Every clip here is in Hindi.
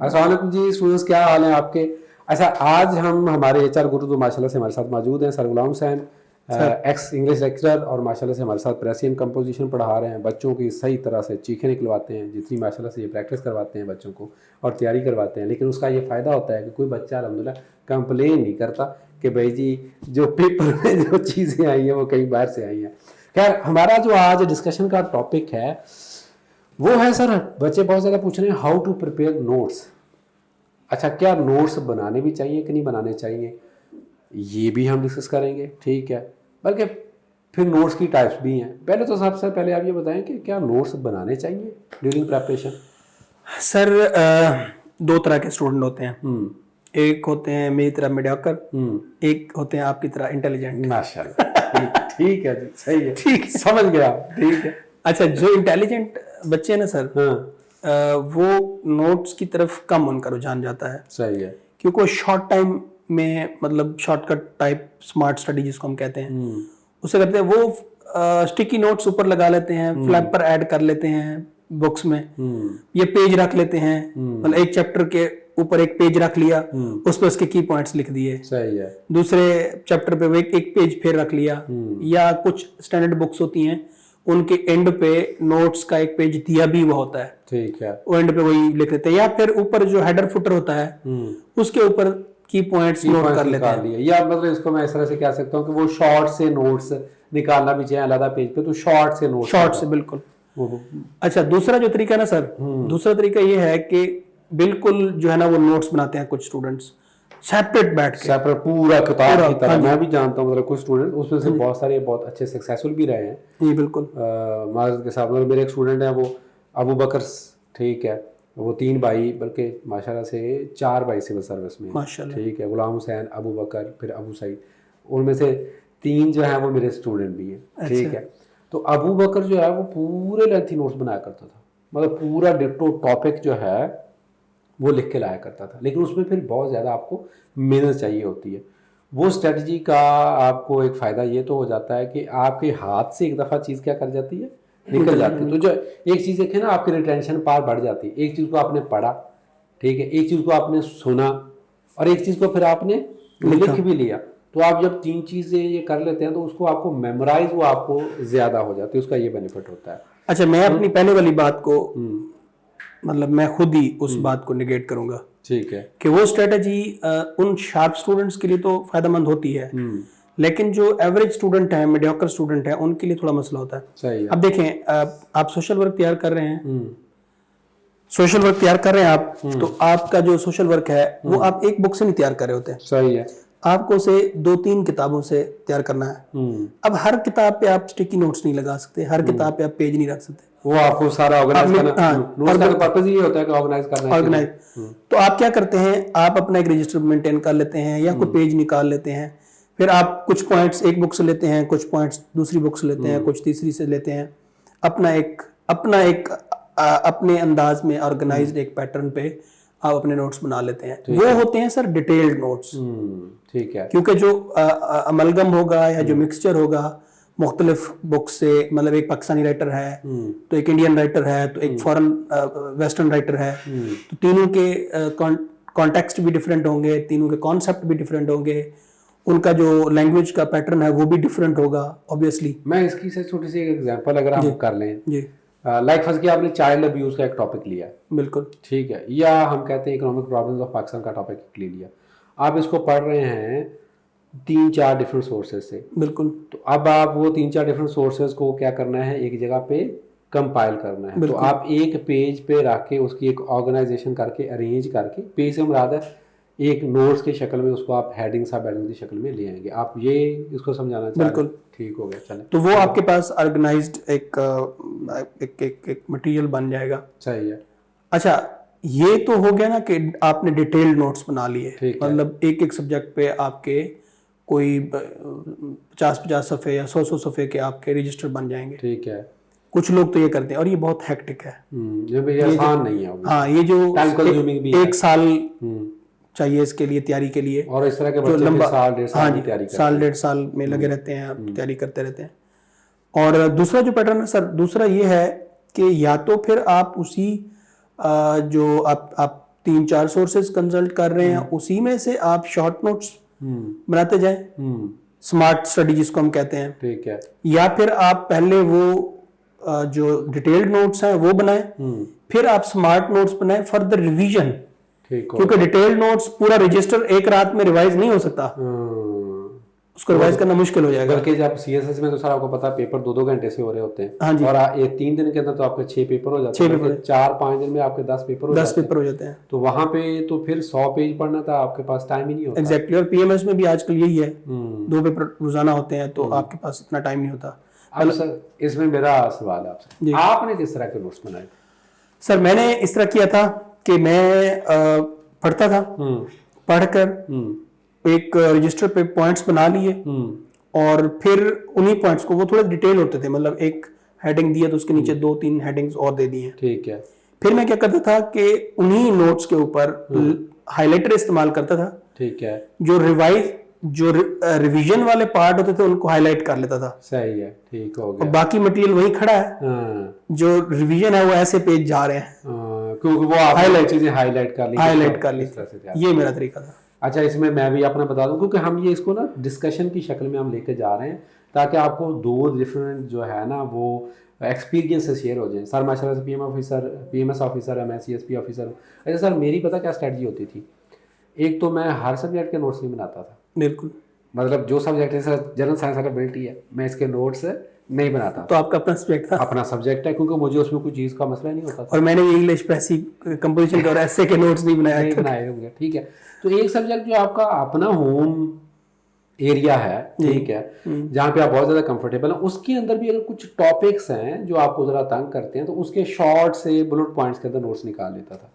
अस्सलाम वालेकुम जी स्टूडेंट्स, क्या हाल है आपके। अच्छा, आज हम हमारे एचआर गुरु तो माशाल्लाह से हमारे साथ मौजूद हैं sir Ghulam Hussain, sir ex English lecturer, और माशाल्लाह से हमारे साथ प्रेसियन कंपोजिशन पढ़ा रहे हैं। बच्चों की सही तरह से चीखें निकलवाते हैं, जितनी माशाल्लाह से ये प्रैक्टिस करवाते हैं बच्चों को और तैयारी करवाते हैं। लेकिन उसका ये फ़ायदा होता है कि कोई बच्चा अल्हम्दुलिल्लाह कंप्लेन नहीं करता कि भाई जी जो पेपर में जो चीज़ें आई हैं वो कई बार से आई हैं। खैर, हमारा जो आज डिस्कशन का टॉपिक है वो है सर, बच्चे बहुत ज़्यादा पूछ रहे हैं हाउ टू प्रिपेयर नोट्स। अच्छा, क्या नोट्स बनाने भी चाहिए कि नहीं बनाने चाहिए, ये भी हम डिस्कस करेंगे, ठीक है। बल्कि फिर नोट्स की टाइप्स भी हैं। पहले तो सबसे पहले आप ये बताएं कि क्या नोट्स बनाने चाहिए ड्यूरिंग प्रेपरेशन। सर दो तरह के स्टूडेंट होते हैं। एक होते हैं मेरी तरह मीडियोकर, एक होते हैं आपकी तरह इंटेलिजेंट। माशाल्लाह, ठीक है जी, सही है, ठीक है, समझ गया, ठीक है। अच्छा जो इंटेलिजेंट बच्चे हैं ना सर, हाँ, वो नोट्स की तरफ कम उनका रुझान जाता है, सही है। क्योंकि वो शॉर्ट टाइम में मतलब शॉर्टकट टाइप स्मार्ट स्टडी जिसको हम कहते हैं उसे करते हैं। वो स्टिकी नोट्स ऊपर लगा लेते हैं, फ्लैप पर ऐड कर लेते हैं बुक्स में, ये पेज रख लेते हैं, मतलब एक चैप्टर के ऊपर एक पेज रख लिया, उस पर उसके की पॉइंट्स लिख दिए, सही है। दूसरे चैप्टर पे एक पेज फिर रख लिया, या कुछ स्टैंडर्ड बुक्स होती हैं उनके एंड पे नोट्स का एक पेज दिया भी हुआ होता है, ठीक है, वो एंड पे वही लिख लेते हैं, या फिर ऊपर जो हेडर फुटर होता है उसके ऊपर की पॉइंट्स नोट कर लेते हैं। या मतलब इसको मैं इस तरह से कह सकता हूँ कि वो शॉर्ट से नोट्स निकालना भी चाहिए अलग पेज पे, तो शॉर्ट से नोट्स, शॉर्ट से बिल्कुल। अच्छा, दूसरा जो तरीका ना सर, दूसरा तरीका ये है कि बिल्कुल जो है ना वो नोट्स बनाते हैं कुछ स्टूडेंट्स सेपरेट बैठ के, सेपरेट पूरा किताब की तरह। मैं भी जानता हूँ मतलब कुछ स्टूडेंट, उसमें से बहुत सारे बहुत अच्छे सक्सेसफुल भी रहे हैं। जी बिल्कुल। माजरत के साथ, मतलब मेरे एक स्टूडेंट है वो अबू बकर, ठीक है, वो 3 भाई, बल्कि माशाल्लाह से 4 भाई सिविल सर्विस में, ठीक है, गुलाम हुसैन, अबू बकर, फिर अबू सईद, उनमें से 3 जो है वो मेरे स्टूडेंट भी हैं, ठीक है। तो अबू बकर जो है वो पूरे लेंथी नोट्स बनाया करता था, मतलब पूरा डिट्टो टॉपिक जो है वो लिख के लाया करता था। लेकिन उसमें फिर बहुत ज़्यादा आपको मेहनत चाहिए होती है। वो स्ट्रेटजी का आपको एक फ़ायदा ये तो हो जाता है कि आपके हाथ से एक दफ़ा चीज़ क्या कर जाती है, निकल जाती है। तो जो एक चीज़ देखें ना, आपकी रिटेंशन पार बढ़ जाती है। एक चीज़ को आपने पढ़ा, ठीक है, एक चीज़ को आपने सुना, और एक चीज़ को फिर आपने लिख भी लिया। तो आप जब 3 चीज़ें ये कर लेते हैं तो उसको आपको मेमोराइज वो आपको ज़्यादा हो जाती है, उसका ये बेनिफिट होता है। अच्छा, मैं अपनी पहले वाली बात को मतलब मैं खुद ही उस बात को निगेट करूंगा, ठीक है, कि वो स्ट्रेटजी उन शार्प स्टूडेंट्स के लिए तो फायदेमंद होती है, लेकिन जो एवरेज स्टूडेंट है, मीडियोकर स्टूडेंट है, उनके लिए थोड़ा मसला होता है। सही है। अब देखें, आप सोशल वर्क तैयार कर रहे हैं, सोशल वर्क तैयार कर रहे हैं आप, तो आपका जो सोशल वर्क है वो आप एक बुक से नहीं तैयार कर रहे होते हैं, सही है, आपको उसे 2-3 किताबों से तैयार करना है। अब हर किताब पे आप स्टिकी नोट्स नहीं लगा सकते, हर किताब पे आप पेज नहीं रख सकते, वो आपको सारा ऑर्गेनाइज करना, नोट्स का पर्पस ये होता है कि ऑर्गेनाइज करना है, ऑर्गेनाइज। तो आप क्या करते हैं, आप अपना एक रजिस्टर मेंटेन कर लेते हैं या कोई पेज निकाल लेते हैं, फिर आप कुछ पॉइंट्स एक बुक से लेते हैं, कुछ पॉइंट्स दूसरी बुक से लेते हैं, कुछ तीसरी से लेते हैं, अपना एक अपने अंदाज में ऑर्गेनाइज्ड एक पैटर्न पे आप अपने नोट्स बना लेते हैं। वो होते हैं सर डिटेल्ड नोट्स, ठीक है, क्योंकि जो अमलगम होगा या जो मिक्सचर होगा मुख्तलिफ बुक से, मतलब एक पाकिस्तानी राइटर है तो एक इंडियन राइटर है तो एक फॉरेन वेस्टर्न राइटर है, तो तीनों के कॉन्टेक्स्ट भी डिफरेंट होंगे, तीनों के कॉन्सेप्ट भी डिफरेंट होंगे, उनका जो लैंग्वेज का पैटर्न है वो भी डिफरेंट होगा ऑब्वियसली। मैं इसकी से छोटी सी एग्जांपल अगर हम कर लें जी, लाइक फर्स्ट कि आपने चाइल्ड अब्यूज़ का एक टॉपिक लिया, बिल्कुल, ठीक है, या हम कहते हैं इकोनॉमिक प्रॉब्लम्स ऑफ पाकिस्तान का टॉपिक ले लिया। आप इसको पढ़ रहे हैं 3-4 डिफरेंट सोर्सेज से, बिल्कुल, तो अब आप वो 3-4 डिफरेंट सोर्सेज को क्या करना है, एक जगह पे कंपाइल करना है। तो आप एक पेज पे रख के उसकी एक ऑर्गेनाइजेशन करके, अरेंज करके, पेज से मुराद है एक नोट्स की शक्ल में उसको आप हेडिंग सब हेडिंग की शक्ल में ले आएंगे। आप ये इसको समझाना चाह रहे हैं, ठीक हो गया, चलें। तो वो आपके पास ऑर्गेनाइज्ड एक मटेरियल बन जाएगा, सही है। अच्छा, ये तो हो गया ना कि आपने डिटेल्ड नोट्स बना लिए, मतलब एक एक सब्जेक्ट पे आपके कोई 50-50 सफ़े या 100-100 सफ़े के आपके रजिस्टर बन जाएंगे, ठीक है। कुछ लोग तो ये करते हैं और ये बहुत हेक्टिक है, ये आसान नहीं है। हाँ, ये जो टाइम कंज्यूमिंग भी एक साल चाहिए इसके लिए, तैयारी के लिए, और इस तरह के बच्चे लंबा साल-1.5 साल की तैयारी करते हैं, साल 1.5 साल में लगे रहते हैं, तैयारी करते रहते हैं। और दूसरा जो पैटर्न है सर, दूसरा ये है कि या तो फिर आप उसी जो आप 3-4 सोर्सेज कंसल्ट कर रहे हैं, उसी में से आप शॉर्ट नोट्स बनाते जाएं, स्मार्ट स्टडी जिसको हम कहते हैं। ठीक है। या फिर आप पहले वो जो डिटेल्ड नोट्स हैं वो बनाएं, फिर आप स्मार्ट नोट्स बनाएं फॉर द रिवीजन, ठीक हो। क्योंकि डिटेल्ड नोट्स पूरा रजिस्टर एक रात में रिवाइज नहीं हो सकता, उसको रिवाइज करना मुश्किल हो जाएगा। बल्कि जब सीएसएस में तो सर आपको पता है पेपर 2-2 घंटे से हो रहे होते हैं। हाँ जी। और ये 3 दिन के अंदर तो आपके 6 पेपर हो जाते हैं, 4-5 दिन में आपके 10 पेपर हो 10 पेपर हो जाते हैं। तो वहां पे तो फिर 100 पेज पढ़ना था, आपके पास टाइम ही नहीं होता। एग्जैक्टली। और पीएमएस में भी आजकल यही है, 2 पेपर रोजाना होते हैं, तो आपके पास इतना टाइम नहीं होता। अब सर इसमें मेरा सवाल है आपसे, आपने किस तरह के नोट्स बनाए? सर मैंने इस तरह किया था कि मैं पढ़ता था, पढ़कर एक रजिस्टर पे पॉइंट्स बना लिए, और फिर उन्हीं पॉइंट्स को, वो थोड़े डिटेल होते थे, मतलब एक हेडिंग दिया तो उसके नीचे 2-3 हेडिंग्स और दे दिए। ठीक है। फिर मैं क्या करता था कि उन्हीं नोट्स के ऊपर हाइलाइटर इस्तेमाल करता था। ठीक है। जो रिवीजन वाले पार्ट होते थे उनको हाईलाइट कर लेता था। सही है, ठीक हो और गया। बाकी मटेरियल वही खड़ा है, जो रिवीजन है वो ऐसे पेज जा रहे हैं, क्योंकि वो आपने चीजें हाईलाइट कर ली। ये मेरा तरीका था। अच्छा, इसमें मैं भी अपना बता दूं, क्योंकि हम ये इसको ना डिस्कशन की शक्ल में हम लेके जा रहे हैं, ताकि आपको 2 डिफरेंट जो है ना वो एक्सपीरियंस से शेयर हो जाए। सर माशाल्लाह से पीएमएस ऑफिसर है, मैं सीएसपी ऑफिसर हूँ। अच्छा सर, मेरी पता क्या स्ट्रेटजी होती थी, एक तो मैं हर सब्जेक्ट के नोट्स नहीं बनाता था। बिल्कुल। मतलब जो सब्जेक्ट है, जनरल साइंस एबिलिटी है, मैं इसके नोट्स नहीं बनाता। तो आपका अपना सब्जेक्ट था? अपना सब्जेक्ट है, क्योंकि मुझे उसमें कोई चीज़ का मसला नहीं होता था। और मैंने भी इंग्लिश पैसी कंपोजिशन के और ऐसे के नोट्स नहीं बनाए होंगे। ठीक है। तो एक सब्जेक्ट जो आपका अपना होम एरिया है, ठीक है, जहाँ पे आप बहुत ज़्यादा कंफर्टेबल हैं, उसके अंदर भी अगर कुछ टॉपिक्स हैं जो आपको ज़रा तंग करते हैं, तो उसके शॉर्ट से बुलेट पॉइंट्स के अंदर नोट्स निकाल लेता था।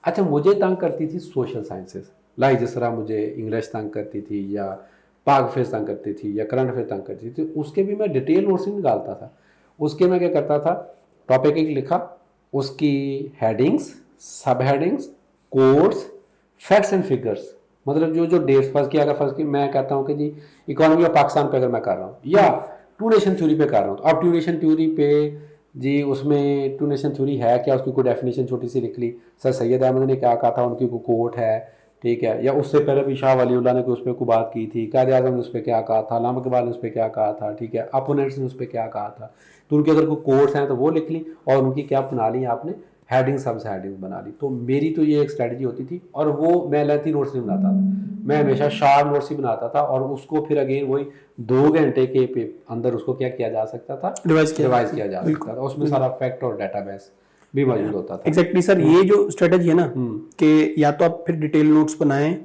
अच्छा, मुझे तंग करती थी सोशल साइंसेस, लाइक जिस तरह मुझे इंग्लिश तंग करती थी, या पाक फेस तंग करती थी, या करंट अफेयर तंग करती थी, उसके भी मैं डिटेल नोट्स नहीं निकालता था। उसके मैं क्या करता था, टॉपिक एक लिखा, उसकी हेडिंग्स, सब headings, codes, facts and figures, मतलब जो डेट्स फर्स्ट की मैं कहता हूँ कि जी इकोनॉमी ऑफ पाकिस्तान पे अगर मैं कर रहा हूँ, या टू नेशन थ्योरी पे कर रहा हूँ, तो अब टू नेशन थ्योरी पे जी उसमें टू नेशन थ्योरी है क्या, उसकी कोई डेफिनेशन छोटी सी लिख ली। सर सैयद अहमद ने क्या कहा था, उनकी कोई कोट है, ठीक है, या उससे पहले भी शाह वलीउल्लाह ने उस पर कोई बात की थी, कायद आज़म ने उस पर क्या कहा था, अल्लामा इकबाल ने उस पर क्या कहा था, ठीक है, अपोनेंट्स ने उस पर क्या कहा था, तो उनके अगर कोई कोट्स हैं तो वो लिख ली, और उनकी क्या बना ली आपने, हेडिंग, सब हेडिंग बना ली। तो मेरी तो ये एक स्ट्रैटेजी होती थी, और वो मैं लेंथी नोट्स नहीं बनाता था, मैं हमेशा शार्ट नोट्स ही बनाता था, और उसको फिर अगेन वही 2 घंटे के अंदर उसको क्या किया जा सकता था, रिवाइज किया जा सकता था। उसमें सारा फैक्ट और डाटाबेस भी मौजूद होता था। एग्जैक्टली सर, ये जो स्ट्रेटजी है ना कि या तो आप फिर डिटेल नोट्स बनाएं,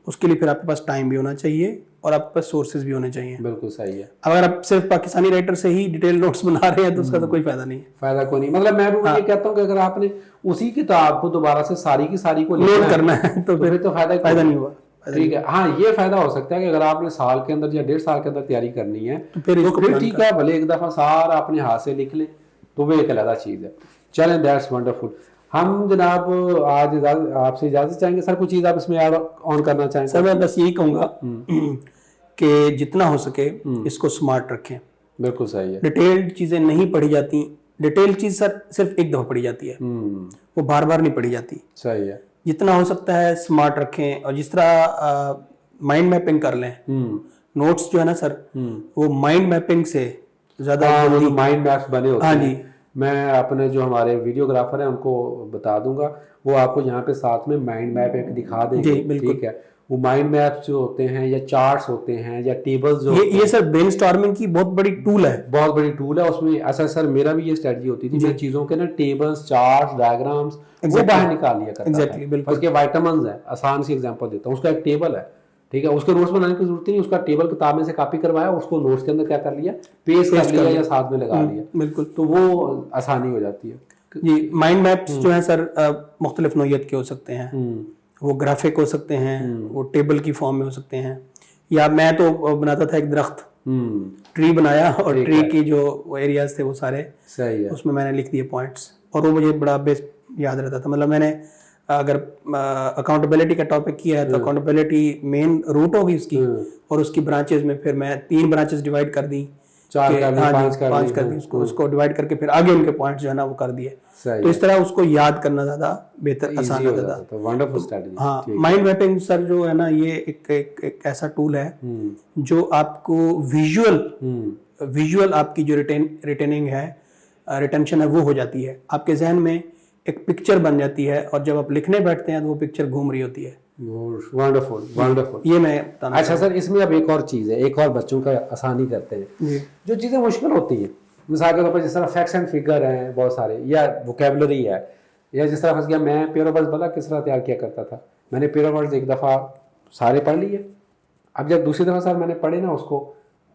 उसके लिए फिर आपके पास टाइम भी होना चाहिए और आपके पास सोर्सेज भी होने चाहिए। बिल्कुल सही है। अगर आप सिर्फ पाकिस्तानी राइटर से ही डिटेल नोट्स बना रहे हैं तो उसका तो कोई फायदा नहीं। फायदा कोई नहीं। मतलब मैं भी ये कहता हूँ कि अगर आपने उसी किताब को दोबारा से सारी की सारी को लोड करना है तो फिर तो फायदा नहीं हुआ। ठीक है। हाँ, ये फायदा हो सकता है कि अगर आपने साल के अंदर या 1.5 साल के अंदर तैयारी करनी है तो फिर ठीक है, भले एक दफा सारा अपने हाथ से लिख ले, तो वो एक अलग चीज है। चलें, दैट्स वंडरफुल। हम जनाब आज आपसे इजाजत चाहेंगे। सर कुछ चीज आप इसमें ऑन करना चाहेंगे? सर मैं बस यही कहूँगा कि जितना हो सके इसको स्मार्ट रखें। बिल्कुल सही है। डिटेल्ड चीजें नहीं पढ़ी जाती, डिटेल चीज सर सिर्फ एक दफा पढ़ी जाती है, वो बार बार नहीं पढ़ी जाती। सही है। जितना हो सकता है स्मार्ट रखें, और जिस तरह माइंड मैपिंग कर लें, नोट्स जो है ना सर, वो माइंड मैपिंग से ज्यादा माइंड मैप्स बने होते हैं। हाँ जी, मैं अपने जो हमारे वीडियोग्राफर हैं उनको बता दूंगा, वो आपको यहाँ पे साथ में माइंड मैप एक दिखा देंगे। ठीक है, वो माइंड मैप्स जो होते हैं, या चार्ट्स होते हैं, या टेबल्स जो ये सर ब्रेनस्टॉर्मिंग की बहुत बड़ी टूल है, बहुत बड़ी टूल है। उसमें ऐसा सर मेरा भी ये स्ट्रेटजी होती थी, मैं चीजों के ना टेबल्स, चार्ट्स, डायग्राम्स वो बाहर निकाल लिया करता था। उसके विटामिन्स है, आसान सी एग्जांपल देता हूँ, उसका एक टेबल है, ठीक है, उसके नोट्स बनाने की जरूरत नहीं, उसका टेबल किताब में से कॉपी करवाया, उसको नोट्स के अंदर क्या कर लिया, पेस्ट कर लिया या साथ में लगा लिया। बिल्कुल, तो वो आसानी हो जाती है जी। माइंड मैप्स जो है सर मुख्तलिफ नौइयत के हो सकते हैं, वो ग्राफिक हो सकते हैं, वो टेबल की फॉर्म में हो सकते हैं, या मैं तो बनाता था एक दरख्त, ट्री बनाया, और ट्री की जो एरियाज थे वो सारे सही है, उसमें मैंने लिख दिए पॉइंट्स, और वो मुझे बड़ा बेस्ट याद रहता था। मतलब मैंने अगर अकाउंटेबिलिटी का टॉपिक किया है तो अकाउंटेबिलिटी मेन रूट होगी उसकी, और उसकी ब्रांचेस में फिर मैं 3 ब्रांचेस डिवाइड कर दी 4 कर दिए, 5 कर 5 कर दिए, उसको डिवाइड करके फिर आगे उनके पॉइंट्स जो है ना वो कर दिए। सही तो इस तरह उसको याद करना ज्यादा बेहतर, आसान हो होता जाता था। था। Wonderful strategy. हाँ, माइंड मैपिंग सर जो है ना, ये एक ऐसा टूल है जो आपको विजुअल आपकी जो रिटेनिंग है, रिटेंशन है, वो हो जाती है। आपके जहन में एक पिक्चर बन जाती है और जब आप लिखने बैठते हैं तो वो पिक्चर घूम रही होती है। Wonderful wonderful. ये मैं बताना अच्छा सर, इसमें अब एक और चीज़ है, एक और बच्चों का आसानी करते हैं जी। जो चीज़ें मुश्किल होती हैं, मिसाल के तौर पर जिस तरह फैक्ट्स एंड फिगर हैं बहुत सारे, या वोकेबलरी है, या जिस तरह फंस गया, मैं पेयर ऑफ वर्ड्स भला किस तरह तैयार किया करता था। मैंने पेयर ऑफ वर्ड्स एक दफ़ा सारे पढ़ लिए, अब जब दूसरी दफ़ा सर मैंने पढ़े ना उसको,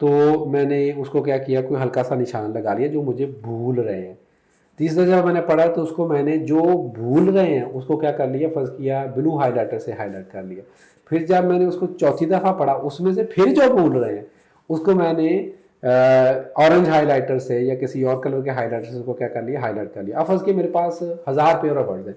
तो मैंने उसको क्या किया, कोई हल्का सा निशान लगा लिया जो मुझे भूल रहे हैं। तीसरा जब मैंने पढ़ा तो उसको मैंने जो भूल रहे हैं उसको क्या कर लिया, फर्ज किया ब्लू हाईलाइटर से हाईलाइट कर लिया। फिर जब मैंने उसको चौथी दफ़ा पढ़ा, उसमें से फिर जो भूल रहे हैं उसको मैंने ऑरेंज हाईलाइटर से या किसी और कलर के हाईलाइटर से उसको क्या कर लिया, हाईलाइट कर लिया। अब फर्ज के मेरे पास 1000 पेयर ऑफ वर्ड्स हैं,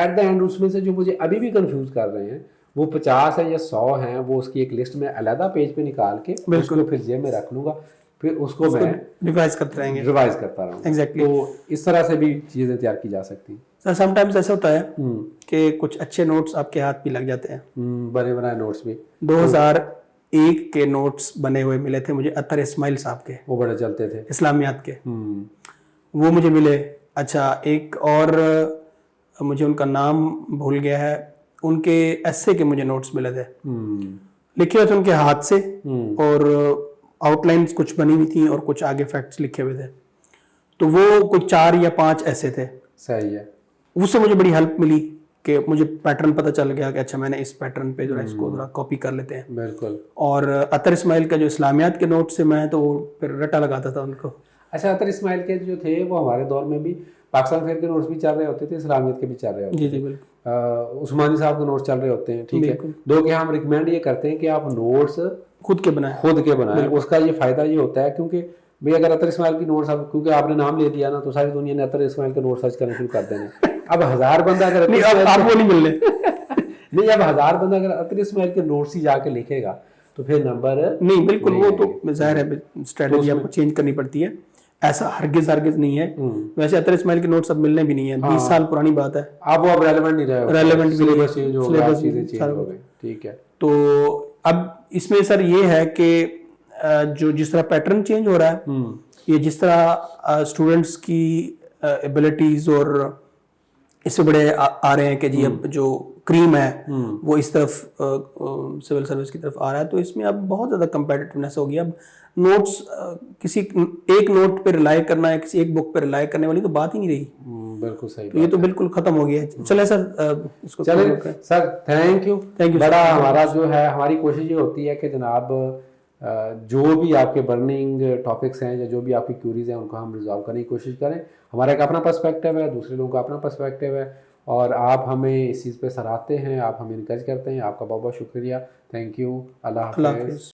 एट द एंड उसमें से जो मुझे अभी भी कंफ्यूज कर रहे हैं वो 50 है या 100 हैं, वो उसकी एक लिस्ट में अलग पेज पे निकाल के उसको फिर जेब में रख लूँगा, फिर उसको मैं रिवाइज करते रहेंगे, रिवाइज करता रहूँगा। एग्जैक्टली। तो इस तरह से भी चीज़ें तैयार की जा सकती हैं। सर समटाइम्स ऐसा होता है कि कुछ अच्छे नोट्स आपके हाथ भी लग जाते हैं। बने बनाए नोट्स भी 2001 के नोट्स बने हुए मिले थे मुझे, अतर इस्माइल साहब के, वो बड़े चलते थे, इस्लामियात के, वो मुझे मिले। अच्छा, एक और मुझे उनका नाम भूल गया है, उनके एस्से के मुझे नोट्स मिले थे, लिखे हुए थे उनके हाथ से, और आउटलाइंस कुछ बनी हुई थी और कुछ आगे फैक्ट्स लिखे हुए थे। तो वो कुछ 4 या 5 ऐसे थे। सही है। उससे मुझे बड़ी हेल्प मिली कि मुझे पैटर्न पता चल गया कि अच्छा मैंने इस पैटर्न पे जो है इसको थोड़ा कॉपी कर लेते हैं। बिल्कुल। और अतर इस्माइल का जो इस्लामियात के नोट से मैं तो फिर रटा लगाता था उनको। अच्छा, अतर इस्माइल के जो थे वो हमारे दौर में भी पाकिस्तान फेयर के नोट्स भी चल रहे होते थे, इस्लामियत के भी चल रहे होते थे। जी जी बिल्कुल। उस्मानी साहब के नोट्स चल रहे होते हैं, ठीक है। दो के हम रिकमेंड ये करते हैं कि आप नोट्स खुद के बनाएं। उसका ये फायदा ये होता है क्योंकि भाई अगर अतर इस्माइल की नोट्स, अब क्योंकि आपने नाम ले दिया ना तो सारी दुनिया ने अतर इस्माइल के नोट सर्च करना शुरू कर देने। अब 1000 बंदा अगर आपको नहीं मिलने नहीं, अब 1000 बंदा अगर अतर इस्माइल के नोट्स ही जाके लिखेगा तो फिर नंबर नहीं, बिल्कुल वो तो जाहिर है स्ट्रेटजी आपको चेंज करनी पड़ती है, ऐसा हरगिज नहीं है। वैसे अतर इस्माइल के नोट्स अब मिलने भी नहीं है, 20 साल पुरानी बात है। अब वो अब रेलेवेंट नहीं रहे, रेलेवेंट भी नहीं, चेंज हो गया, चीजें चेंज हो गई, ठीक है। तो अब इसमें सर ये है कि जो जिस तरह पैटर्न चेंज हो रहा है, ये जिस तरह स्टूडेंट्स की एबिलिटीज और इससे बड़े आ रहे हैं कि जी अब जो क्रीम है वो इस तरफ सिविल सर्विस की तरफ आ रहा है, तो इसमें अब बहुत ज़्यादा कंपेटिटिवनेस हो गया। अब नोट्स किसी एक नोट पे रिलाई करना है, किसी एक बुक पे रिलाई करने वाली तो बात ही नहीं रही। बिल्कुल सही। तो ये तो बिल्कुल खत्म हो गया है। चले सर इसको चले सर, थैंक यू बड़ा। हमारा जो है, हमारी कोशिश ये होती है कि जनाब जो भी आपके बर्निंग टॉपिक्स हैं या जो भी आपकी क्यूरीज हैं उनको हम रिजॉल्व करने की कोशिश करें। हमारा एक अपना पर्सपेक्टिव है, दूसरे लोगों का अपना पर्सपेक्टिव है, और आप हमें इस चीज़ पे सराहते हैं, आप हमें इनकरेज करते हैं। आपका बहुत बहुत शुक्रिया। Thank you. अल्लाह हाफ़िज़।